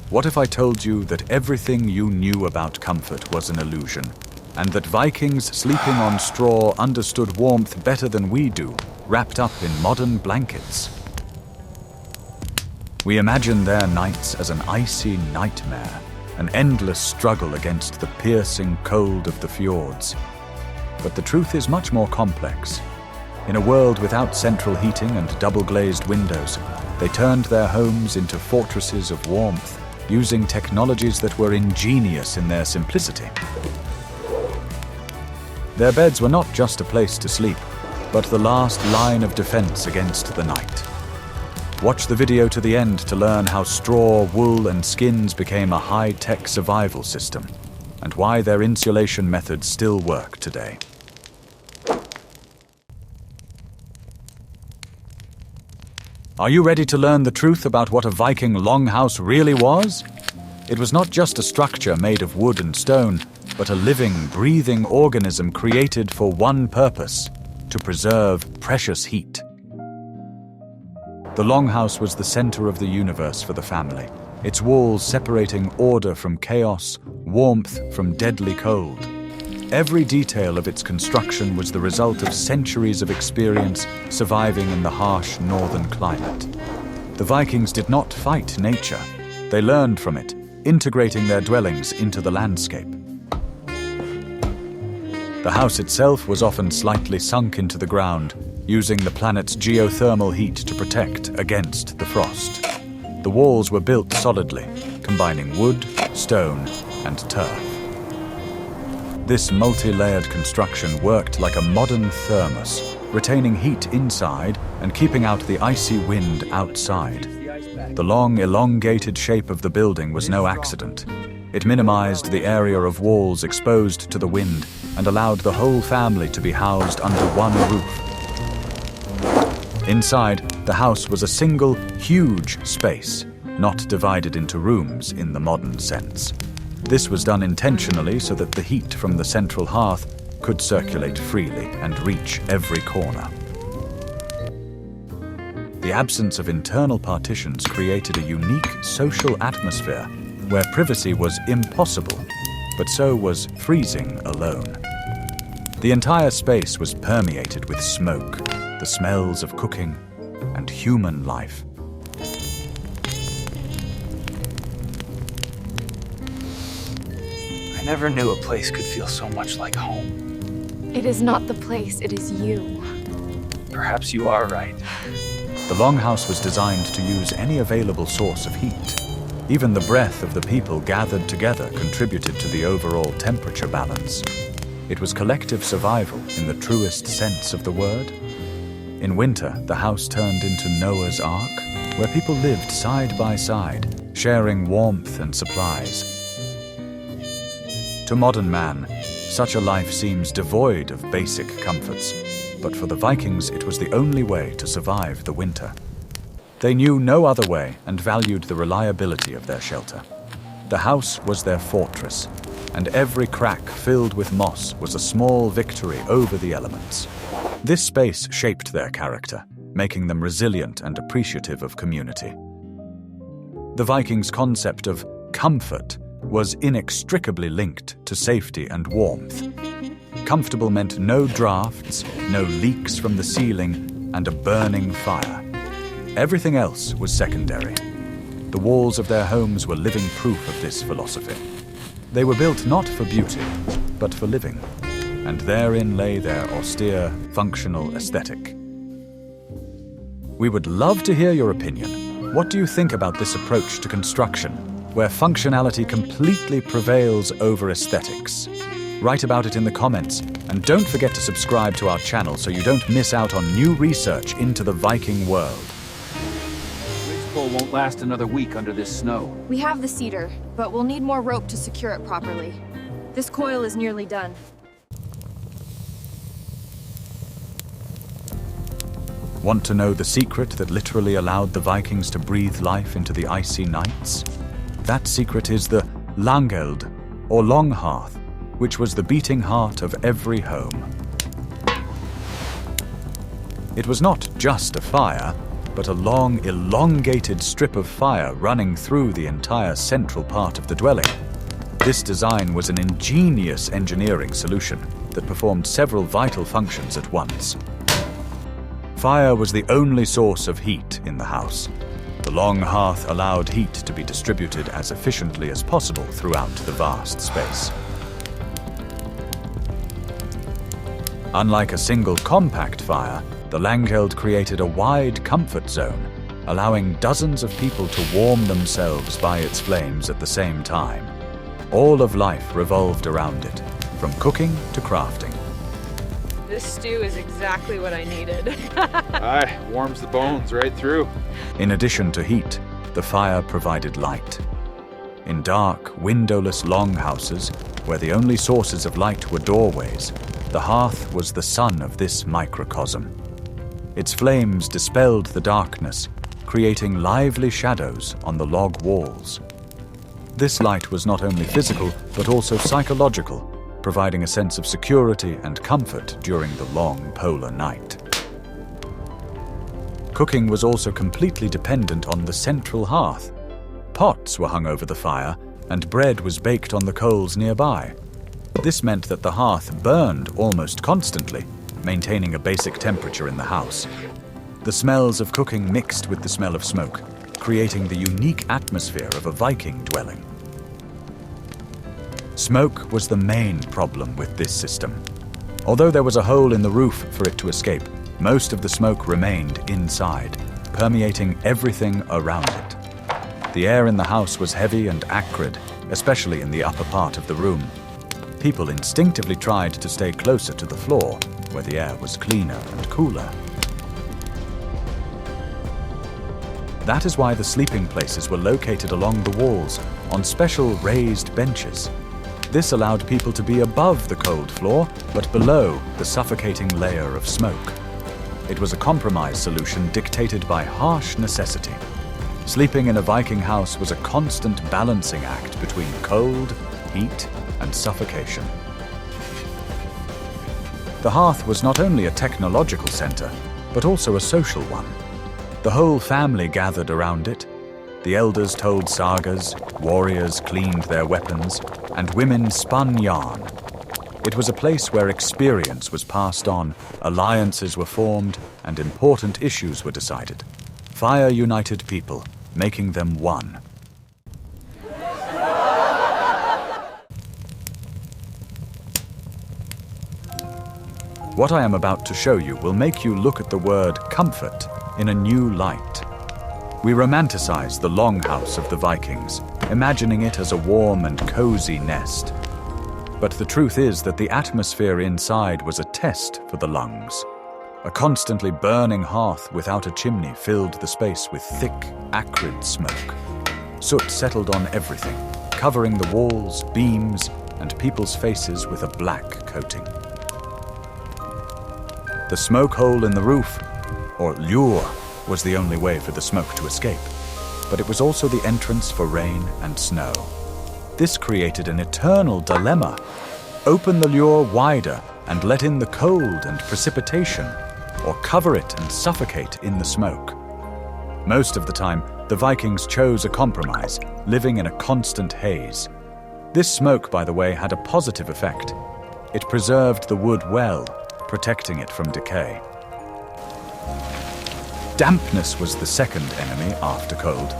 What if I told you that everything you knew about comfort was an illusion, and that Vikings sleeping on straw understood warmth better than we do, wrapped up in modern blankets? We imagine their nights as an icy nightmare, an endless struggle against the piercing cold of the fjords. But the truth is much more complex. In a world without central heating and double-glazed windows, they turned their homes into fortresses of warmth, using technologies that were ingenious in their simplicity. Their beds were not just a place to sleep, but the last line of defense against the night. Watch the video to the end to learn how straw, wool, and skins became a high-tech survival system, and why their insulation methods still work today. Are you ready to learn the truth about what a Viking longhouse really was? It was not just a structure made of wood and stone, but a living, breathing organism created for one purpose: to preserve precious heat. The longhouse was the center of the universe for the family, its walls separating order from chaos, warmth from deadly cold. Every detail of its construction was the result of centuries of experience surviving in the harsh northern climate. The Vikings did not fight nature. They learned from it, integrating their dwellings into the landscape. The house itself was often slightly sunk into the ground, using the planet's geothermal heat to protect against the frost. The walls were built solidly, combining wood, stone, and turf. This multi-layered construction worked like a modern thermos, retaining heat inside and keeping out the icy wind outside. The long, elongated shape of the building was no accident. It minimized the area of walls exposed to the wind and allowed the whole family to be housed under one roof. Inside, the house was a single, huge space, not divided into rooms in the modern sense. This was done intentionally so that the heat from the central hearth could circulate freely and reach every corner. The absence of internal partitions created a unique social atmosphere where privacy was impossible, but so was freezing alone. The entire space was permeated with smoke, the smells of cooking, and human life. I never knew a place could feel so much like home. It is not the place, it is you. Perhaps you are right. The longhouse was designed to use any available source of heat. Even the breath of the people gathered together contributed to the overall temperature balance. It was collective survival in the truest sense of the word. In winter, the house turned into Noah's Ark, where people lived side by side, sharing warmth and supplies. To modern man, such a life seems devoid of basic comforts, but for the Vikings it was the only way to survive the winter. They knew no other way and valued the reliability of their shelter. The house was their fortress, and every crack filled with moss was a small victory over the elements. This space shaped their character, making them resilient and appreciative of community. The Vikings' concept of comfort was inextricably linked to safety and warmth. Comfortable meant no drafts, no leaks from the ceiling, and a burning fire. Everything else was secondary. The walls of their homes were living proof of this philosophy. They were built not for beauty, but for living, and therein lay their austere, functional aesthetic. We would love to hear your opinion. What do you think about this approach to construction, where functionality completely prevails over aesthetics? Write about it in the comments, and don't forget to subscribe to our channel so you don't miss out on new research into the Viking world. Ridgepole won't last another week under this snow. We have the cedar, but we'll need more rope to secure it properly. This coil is nearly done. Want to know the secret that literally allowed the Vikings to breathe life into the icy nights? That secret is the langhouses, or long hearth, which was the beating heart of every home. It was not just a fire, but a long, elongated strip of fire running through the entire central part of the dwelling. This design was an ingenious engineering solution that performed several vital functions at once. Fire was the only source of heat in the house. The long hearth allowed heat to be distributed as efficiently as possible throughout the vast space. Unlike a single compact fire, the Langeld created a wide comfort zone, allowing dozens of people to warm themselves by its flames at the same time. All of life revolved around it, from cooking to crafting. This stew is exactly what I needed. Aye, warms the bones right through. In addition to heat, the fire provided light. In dark, windowless longhouses, where the only sources of light were doorways, the hearth was the sun of this microcosm. Its flames dispelled the darkness, creating lively shadows on the log walls. This light was not only physical, but also psychological, providing a sense of security and comfort during the long polar night. Cooking was also completely dependent on the central hearth. Pots were hung over the fire, and bread was baked on the coals nearby. This meant that the hearth burned almost constantly, maintaining a basic temperature in the house. The smells of cooking mixed with the smell of smoke, creating the unique atmosphere of a Viking dwelling. Smoke was the main problem with this system. Although there was a hole in the roof for it to escape, most of the smoke remained inside, permeating everything around it. The air in the house was heavy and acrid, especially in the upper part of the room. People instinctively tried to stay closer to the floor, where the air was cleaner and cooler. That is why the sleeping places were located along the walls, on special raised benches. This allowed people to be above the cold floor, but below the suffocating layer of smoke. It was a compromise solution dictated by harsh necessity. Sleeping in a Viking house was a constant balancing act between cold, heat, and suffocation. The hearth was not only a technological center, but also a social one. The whole family gathered around it. The elders told sagas, warriors cleaned their weapons, and women spun yarn. It was a place where experience was passed on, alliances were formed, and important issues were decided. Fire united people, making them one. What I am about to show you will make you look at the word comfort in a new light. We romanticize the longhouse of the Vikings, imagining it as a warm and cozy nest. But the truth is that the atmosphere inside was a test for the lungs. A constantly burning hearth without a chimney filled the space with thick, acrid smoke. Soot settled on everything, covering the walls, beams, and people's faces with a black coating. The smoke hole in the roof, or lure, was the only way for the smoke to escape, but it was also the entrance for rain and snow. This created an eternal dilemma. Open the lure wider and let in the cold and precipitation, or cover it and suffocate in the smoke. Most of the time, the Vikings chose a compromise, living in a constant haze. This smoke, by the way, had a positive effect. It preserved the wood well, protecting it from decay. Dampness was the second enemy after cold.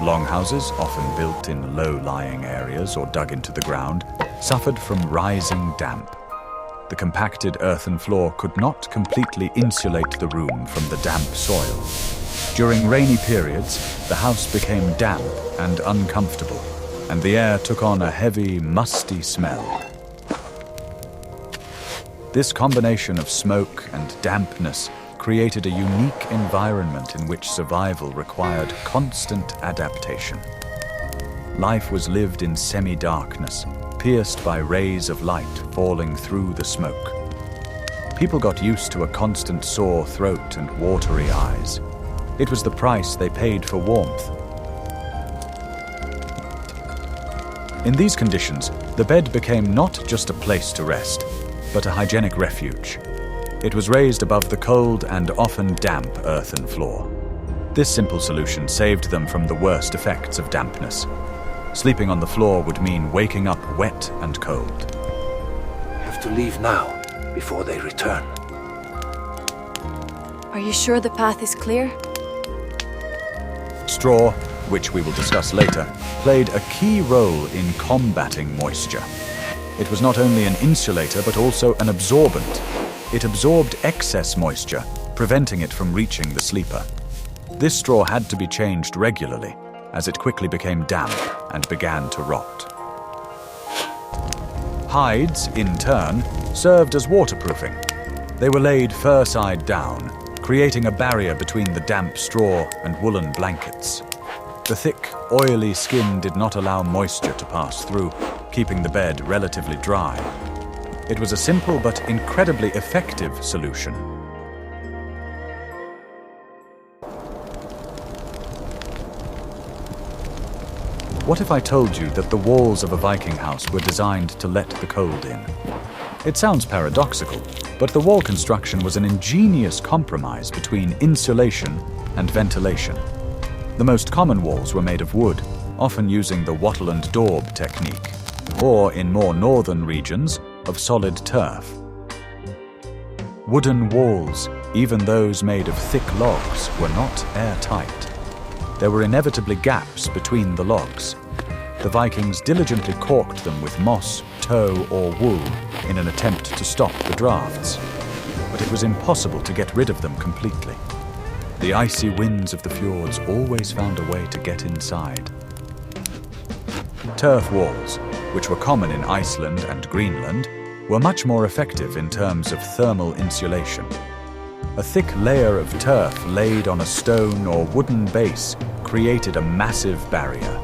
Longhouses, often built in low-lying areas or dug into the ground, suffered from rising damp. The compacted earthen floor could not completely insulate the room from the damp soil. During rainy periods, the house became damp and uncomfortable, and the air took on a heavy, musty smell. This combination of smoke and dampness created a unique environment in which survival required constant adaptation. Life was lived in semi-darkness, pierced by rays of light falling through the smoke. People got used to a constant sore throat and watery eyes. It was the price they paid for warmth. In these conditions, the bed became not just a place to rest, but a hygienic refuge. It was raised above the cold and often damp earthen floor. This simple solution saved them from the worst effects of dampness. Sleeping on the floor would mean waking up wet and cold. Have to leave now, before they return. Are you sure the path is clear? Straw, which we will discuss later, played a key role in combating moisture. It was not only an insulator but also an absorbent. It absorbed excess moisture, preventing it from reaching the sleeper. This straw had to be changed regularly, as it quickly became damp and began to rot. Hides, in turn, served as waterproofing. They were laid fur side down, creating a barrier between the damp straw and woolen blankets. The thick, oily skin did not allow moisture to pass through, keeping the bed relatively dry. It was a simple but incredibly effective solution. What if I told you that the walls of a Viking house were designed to let the cold in? It sounds paradoxical, but the wall construction was an ingenious compromise between insulation and ventilation. The most common walls were made of wood, often using the wattle and daub technique, or in more northern regions, of solid turf. Wooden walls, even those made of thick logs, were not airtight. There were inevitably gaps between the logs. The Vikings diligently caulked them with moss, tow, or wool in an attempt to stop the drafts. But it was impossible to get rid of them completely. The icy winds of the fjords always found a way to get inside. Turf walls, which were common in Iceland and Greenland, were much more effective in terms of thermal insulation. A thick layer of turf laid on a stone or wooden base created a massive barrier.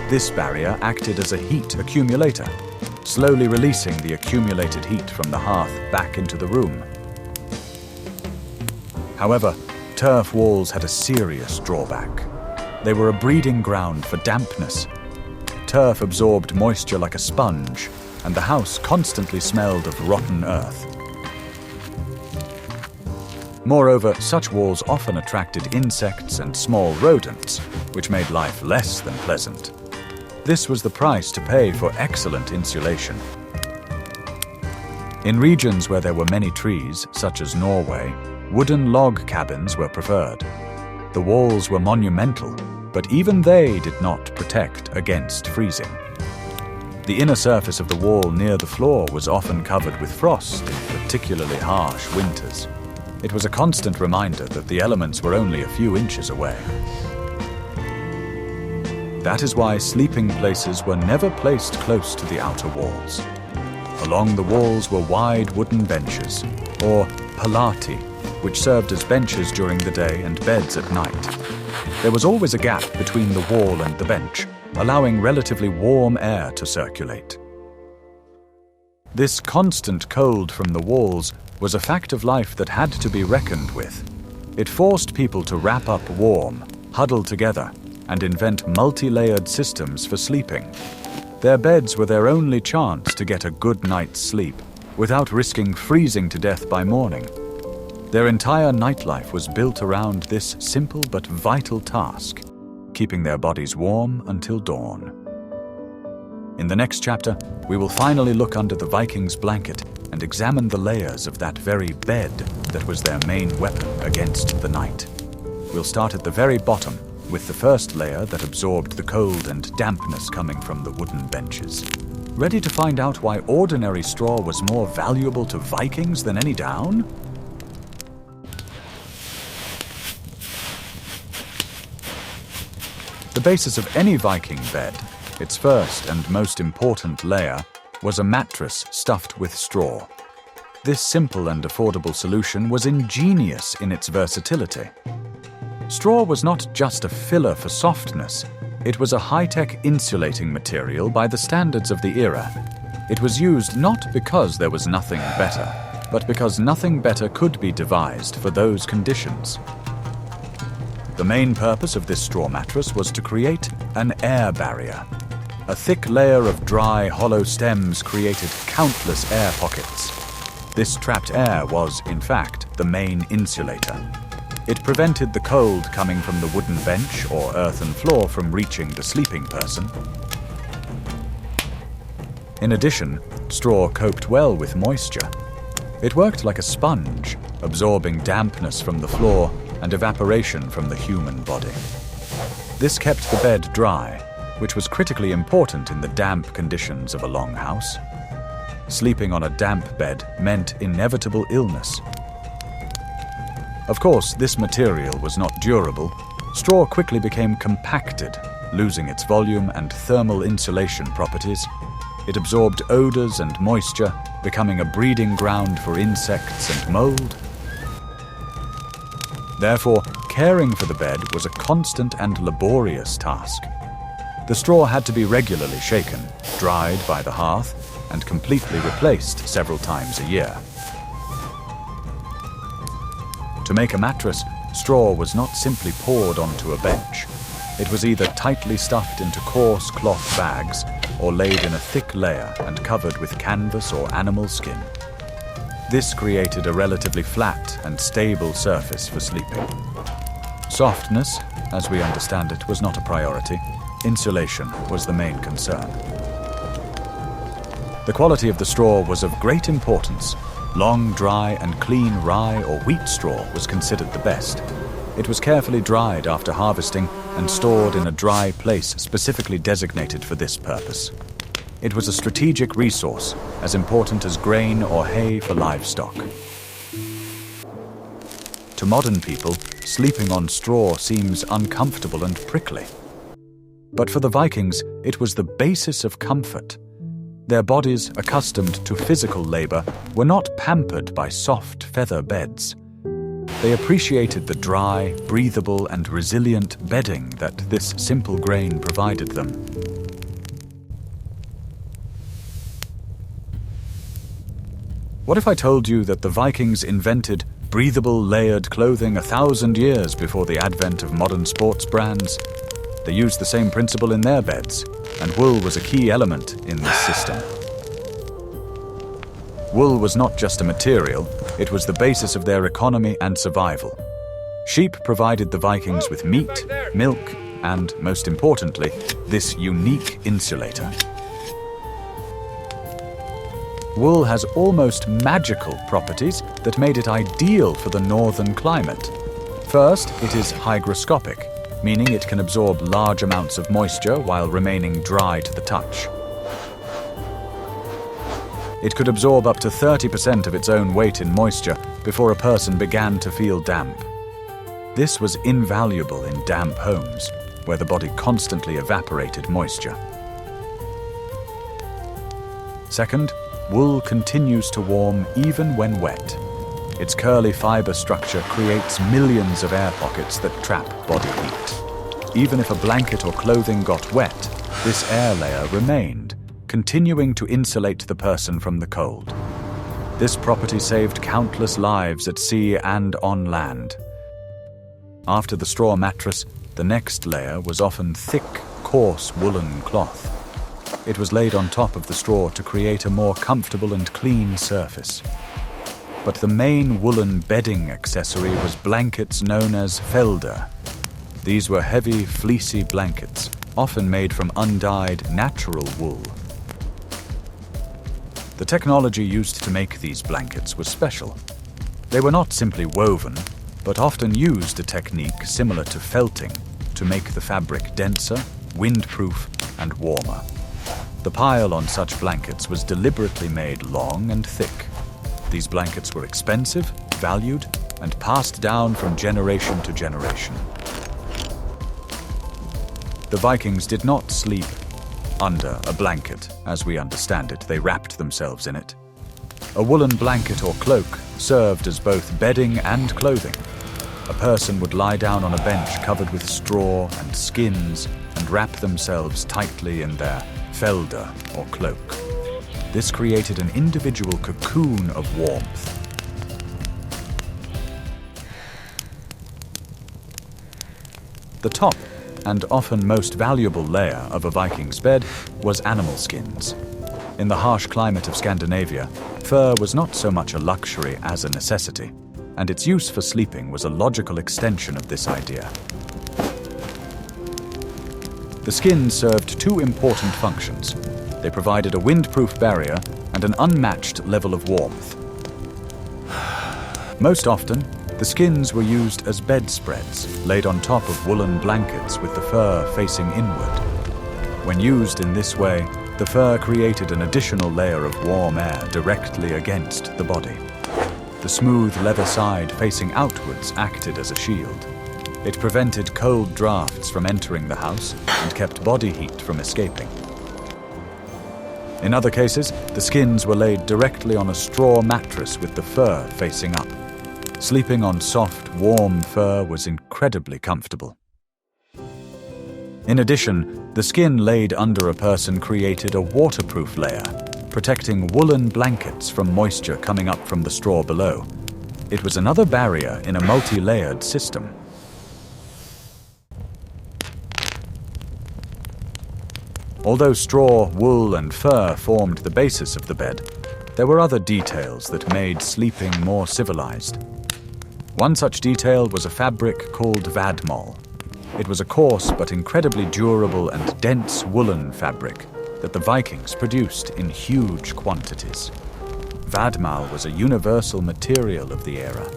This barrier acted as a heat accumulator, slowly releasing the accumulated heat from the hearth back into the room. However, turf walls had a serious drawback. They were a breeding ground for dampness. Turf absorbed moisture like a sponge, and the house constantly smelled of rotten earth. Moreover, such walls often attracted insects and small rodents, which made life less than pleasant. This was the price to pay for excellent insulation. In regions where there were many trees, such as Norway, wooden log cabins were preferred. The walls were monumental, but even they did not protect against freezing. The inner surface of the wall near the floor was often covered with frost in particularly harsh winters. It was a constant reminder that the elements were only a few inches away. That is why sleeping places were never placed close to the outer walls. Along the walls were wide wooden benches, or palati, which served as benches during the day and beds at night. There was always a gap between the wall and the bench, allowing relatively warm air to circulate. This constant cold from the walls was a fact of life that had to be reckoned with. It forced people to wrap up warm, huddle together, and invent multi-layered systems for sleeping. Their beds were their only chance to get a good night's sleep, without risking freezing to death by morning. Their entire nightlife was built around this simple but vital task, keeping their bodies warm until dawn. In the next chapter, we will finally look under the Vikings' blanket and examine the layers of that very bed that was their main weapon against the night. We'll start at the very bottom, with the first layer that absorbed the cold and dampness coming from the wooden benches. Ready to find out why ordinary straw was more valuable to Vikings than any down? The basis of any Viking bed, its first and most important layer, was a mattress stuffed with straw. This simple and affordable solution was ingenious in its versatility. Straw was not just a filler for softness, it was a high-tech insulating material by the standards of the era. It was used not because there was nothing better, but because nothing better could be devised for those conditions. The main purpose of this straw mattress was to create an air barrier. A thick layer of dry, hollow stems created countless air pockets. This trapped air was, in fact, the main insulator. It prevented the cold coming from the wooden bench or earthen floor from reaching the sleeping person. In addition, straw coped well with moisture. It worked like a sponge, absorbing dampness from the floor and evaporation from the human body. This kept the bed dry, which was critically important in the damp conditions of a longhouse. Sleeping on a damp bed meant inevitable illness. Of course, this material was not durable. Straw quickly became compacted, losing its volume and thermal insulation properties. It absorbed odors and moisture, becoming a breeding ground for insects and mold. Therefore, caring for the bed was a constant and laborious task. The straw had to be regularly shaken, dried by the hearth, and completely replaced several times a year. To make a mattress, straw was not simply poured onto a bench. It was either tightly stuffed into coarse cloth bags or laid in a thick layer and covered with canvas or animal skin. This created a relatively flat and stable surface for sleeping. Softness, as we understand it, was not a priority. Insulation was the main concern. The quality of the straw was of great importance. Long, dry, and clean rye or wheat straw was considered the best. It was carefully dried after harvesting and stored in a dry place specifically designated for this purpose. It was a strategic resource, as important as grain or hay for livestock. To modern people, sleeping on straw seems uncomfortable and prickly. But for the Vikings, it was the basis of comfort. Their bodies, accustomed to physical labor, were not pampered by soft feather beds. They appreciated the dry, breathable, and resilient bedding that this simple grain provided them. What if I told you that the Vikings invented breathable, layered clothing 1,000 years before the advent of modern sports brands? They used the same principle in their beds, and wool was a key element in this system. Wool was not just a material, it was the basis of their economy and survival. Sheep provided the Vikings with meat, milk, and, most importantly, this unique insulator. Wool has almost magical properties that made it ideal for the northern climate. First, it is hygroscopic, meaning it can absorb large amounts of moisture while remaining dry to the touch. It could absorb up to 30% of its own weight in moisture before a person began to feel damp. This was invaluable in damp homes, where the body constantly evaporated moisture. Second, wool continues to warm even when wet. Its curly fiber structure creates millions of air pockets that trap body heat. Even if a blanket or clothing got wet, this air layer remained, continuing to insulate the person from the cold. This property saved countless lives at sea and on land. After the straw mattress, the next layer was often thick, coarse woolen cloth. It was laid on top of the straw to create a more comfortable and clean surface. But the main woolen bedding accessory was blankets known as felder. These were heavy, fleecy blankets, often made from undyed, natural wool. The technology used to make these blankets was special. They were not simply woven, but often used a technique similar to felting to make the fabric denser, windproof, and warmer. The pile on such blankets was deliberately made long and thick. These blankets were expensive, valued, and passed down from generation to generation. The Vikings did not sleep under a blanket, as we understand it. They wrapped themselves in it. A woolen blanket or cloak served as both bedding and clothing. A person would lie down on a bench covered with straw and skins and wrap themselves tightly in their felder or cloak. This created an individual cocoon of warmth. The top, and often most valuable layer of a Viking's bed, was animal skins. In the harsh climate of Scandinavia, fur was not so much a luxury as a necessity. and its use for sleeping was a logical extension of this idea. The skin served two important functions. They provided a windproof barrier and an unmatched level of warmth. Most often, the skins were used as bedspreads, laid on top of woolen blankets with the fur facing inward. When used in this way, the fur created an additional layer of warm air directly against the body. The smooth leather side facing outwards acted as a shield. It prevented cold drafts from entering the house and kept body heat from escaping. In other cases, the skins were laid directly on a straw mattress with the fur facing up. Sleeping on soft, warm fur was incredibly comfortable. In addition, the skin laid under a person created a waterproof layer, protecting woolen blankets from moisture coming up from the straw below. It was another barrier in a multi-layered system. Although straw, wool, and fur formed the basis of the bed, there were other details that made sleeping more civilized. One such detail was a fabric called vadmal. It was a coarse but incredibly durable and dense woolen fabric that the Vikings produced in huge quantities. Vadmal was a universal material of the era.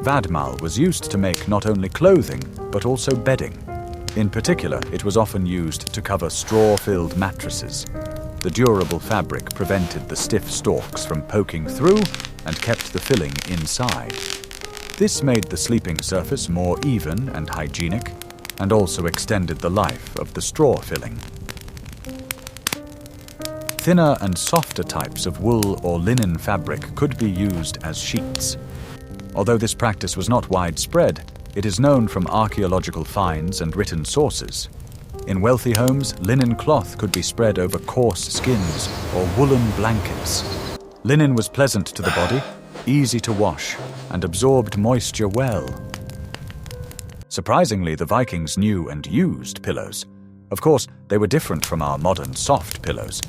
Vadmal was used to make not only clothing, but also bedding. In particular, it was often used to cover straw-filled mattresses. The durable fabric prevented the stiff stalks from poking through and kept the filling inside. This made the sleeping surface more even and hygienic, and also extended the life of the straw filling. Thinner and softer types of wool or linen fabric could be used as sheets. Although this practice was not widespread, it is known from archaeological finds and written sources. In wealthy homes, linen cloth could be spread over coarse skins or woolen blankets. Linen was pleasant to the body, easy to wash, and absorbed moisture well. Surprisingly, the Vikings knew and used pillows. Of course, they were different from our modern soft pillows.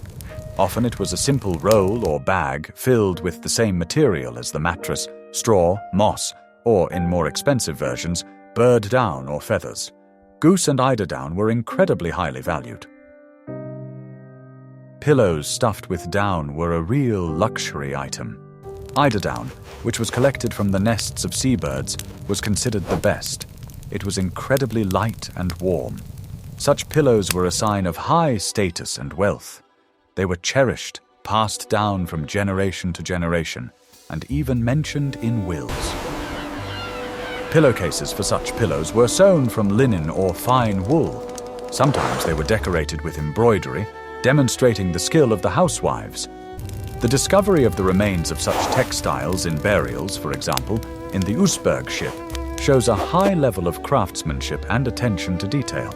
Often it was a simple roll or bag filled with the same material as the mattress, straw, moss, or, in more expensive versions, bird down or feathers. Goose and eider down were incredibly highly valued. Pillows stuffed with down were a real luxury item. Eider down, which was collected from the nests of seabirds, was considered the best. It was incredibly light and warm. Such pillows were a sign of high status and wealth. They were cherished, passed down from generation to generation, and even mentioned in wills. Pillowcases for such pillows were sewn from linen or fine wool. Sometimes they were decorated with embroidery, demonstrating the skill of the housewives. The discovery of the remains of such textiles in burials, for example, in the Usberg ship, shows a high level of craftsmanship and attention to detail.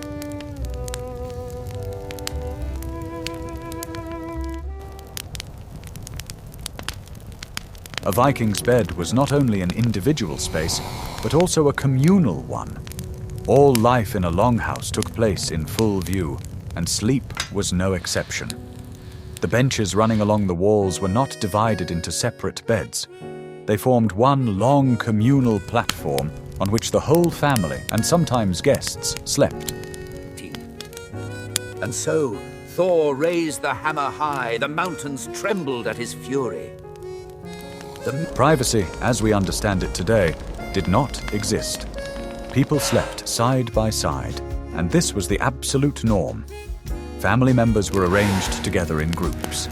A Viking's bed was not only an individual space, but also a communal one. All life in a longhouse took place in full view, and sleep was no exception. The benches running along the walls were not divided into separate beds. They formed one long communal platform on which the whole family, and sometimes guests, slept. And so Thor raised the hammer high, the mountains trembled at his fury. Privacy, as we understand it today, did not exist. People slept side by side, and this was the absolute norm. Family members were arranged together in groups.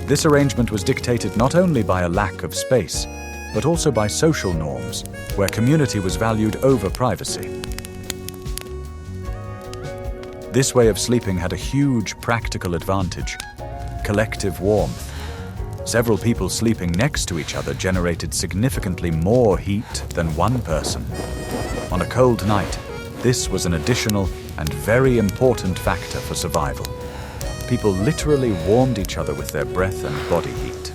This arrangement was dictated not only by a lack of space, but also by social norms, where community was valued over privacy. This way of sleeping had a huge practical advantage: collective warmth. Several people sleeping next to each other generated significantly more heat than one person. On a cold night, this was an additional and very important factor for survival. People literally warmed each other with their breath and body heat.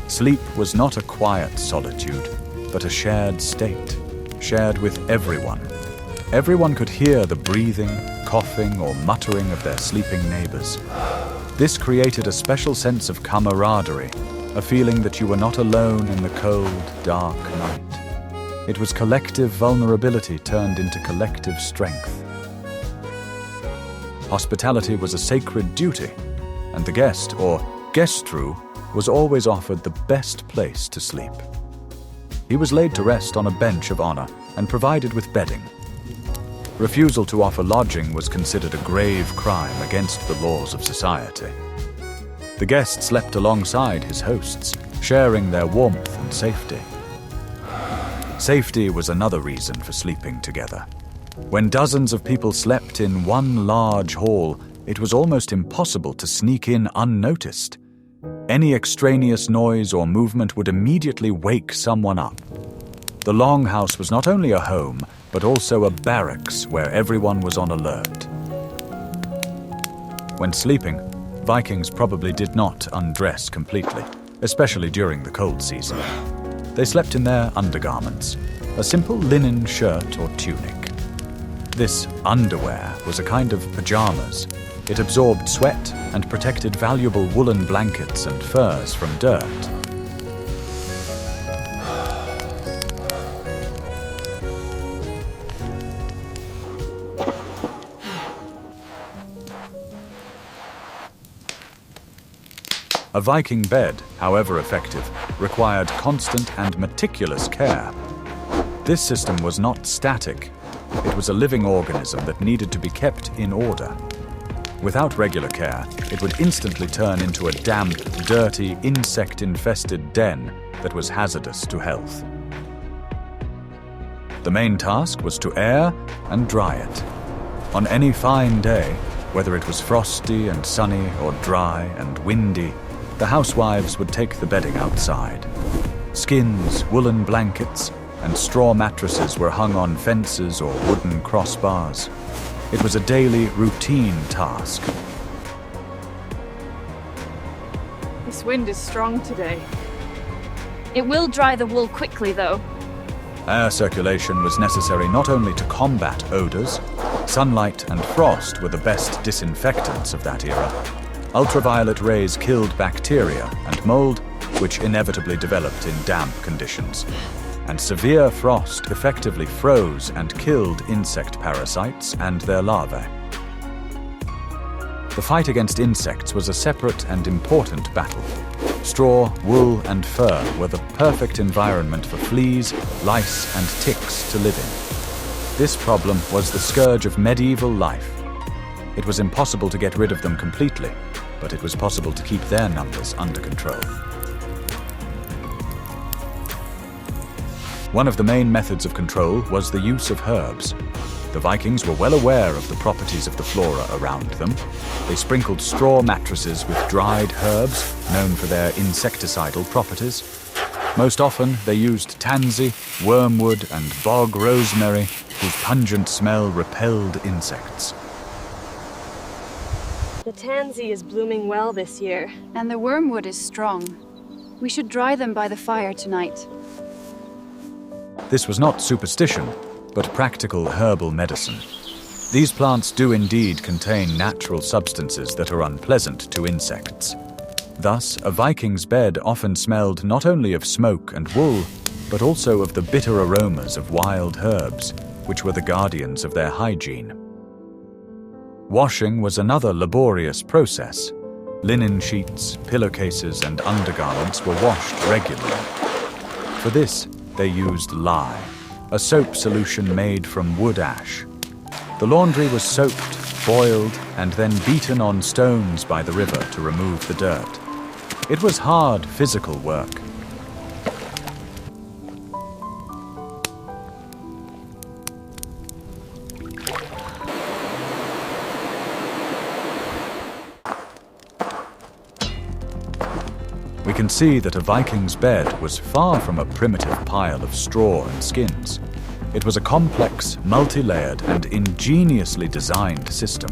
Sleep was not a quiet solitude, but a shared state, shared with everyone. Everyone could hear the breathing, coughing, or muttering of their sleeping neighbors. This created a special sense of camaraderie, a feeling that you were not alone in the cold, dark night. It was collective vulnerability turned into collective strength. Hospitality was a sacred duty, and the guest, or gestrú, was always offered the best place to sleep. He was laid to rest on a bench of honor and provided with bedding. Refusal to offer lodging was considered a grave crime against the laws of society. The guest slept alongside his hosts, sharing their warmth and safety. Safety was another reason for sleeping together. When dozens of people slept in one large hall, it was almost impossible to sneak in unnoticed. Any extraneous noise or movement would immediately wake someone up. The longhouse was not only a home, but also a barracks where everyone was on alert. When sleeping, Vikings probably did not undress completely, especially during the cold season. They slept in their undergarments, a simple linen shirt or tunic. This underwear was a kind of pajamas. It absorbed sweat and protected valuable woolen blankets and furs from dirt. A Viking bed, however effective, required constant and meticulous care. This system was not static. It was a living organism that needed to be kept in order. Without regular care, it would instantly turn into a damp, dirty, insect-infested den that was hazardous to health. The main task was to air and dry it. On any fine day, whether it was frosty and sunny or dry and windy, the housewives would take the bedding outside. Skins, woolen blankets, and straw mattresses were hung on fences or wooden crossbars. It was a daily, routine task. This wind is strong today. It will dry the wool quickly, though. Air circulation was necessary not only to combat odors. Sunlight and frost were the best disinfectants of that era. Ultraviolet rays killed bacteria and mold, which inevitably developed in damp conditions. And severe frost effectively froze and killed insect parasites and their larvae. The fight against insects was a separate and important battle. Straw, wool, and fur were the perfect environment for fleas, lice, and ticks to live in. This problem was the scourge of medieval life. It was impossible to get rid of them completely, but it was possible to keep their numbers under control. One of the main methods of control was the use of herbs. The Vikings were well aware of the properties of the flora around them. They sprinkled straw mattresses with dried herbs, known for their insecticidal properties. Most often, they used tansy, wormwood, and bog rosemary, whose pungent smell repelled insects. The tansy is blooming well this year. And the wormwood is strong. We should dry them by the fire tonight. This was not superstition, but practical herbal medicine. These plants do indeed contain natural substances that are unpleasant to insects. Thus, a Viking's bed often smelled not only of smoke and wool, but also of the bitter aromas of wild herbs, which were the guardians of their hygiene. Washing was another laborious process. Linen sheets, pillowcases, and undergarments were washed regularly. For this, they used lye, a soap solution made from wood ash. The laundry was soaked, boiled, and then beaten on stones by the river to remove the dirt. It was hard physical work. We can see that a Viking's bed was far from a primitive pile of straw and skins. It was a complex, multi-layered, and ingeniously designed system.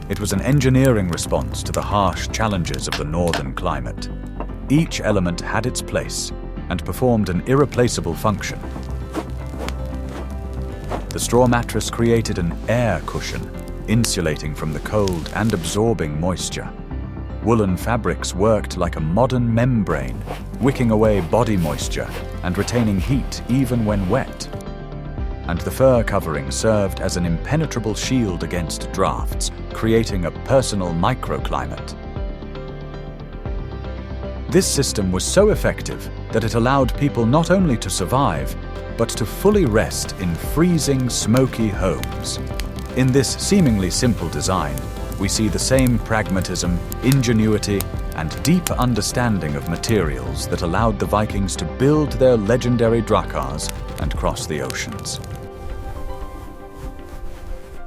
It was an engineering response to the harsh challenges of the northern climate. Each element had its place and performed an irreplaceable function. The straw mattress created an air cushion, insulating from the cold and absorbing moisture. Woolen fabrics worked like a modern membrane, wicking away body moisture and retaining heat even when wet. And the fur covering served as an impenetrable shield against drafts, creating a personal microclimate. This system was so effective that it allowed people not only to survive, but to fully rest in freezing, smoky homes. In this seemingly simple design, we see the same pragmatism, ingenuity, and deep understanding of materials that allowed the Vikings to build their legendary dracars and cross the oceans.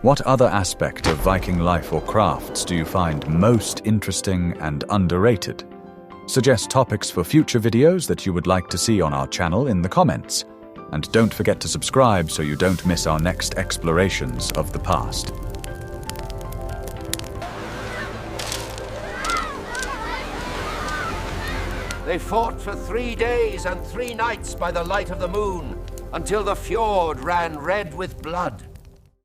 What other aspect of Viking life or crafts do you find most interesting and underrated? Suggest topics for future videos that you would like to see on our channel in the comments. And don't forget to subscribe so you don't miss our next explorations of the past. They fought for 3 days and 3 nights by the light of the moon, until the fjord ran red with blood.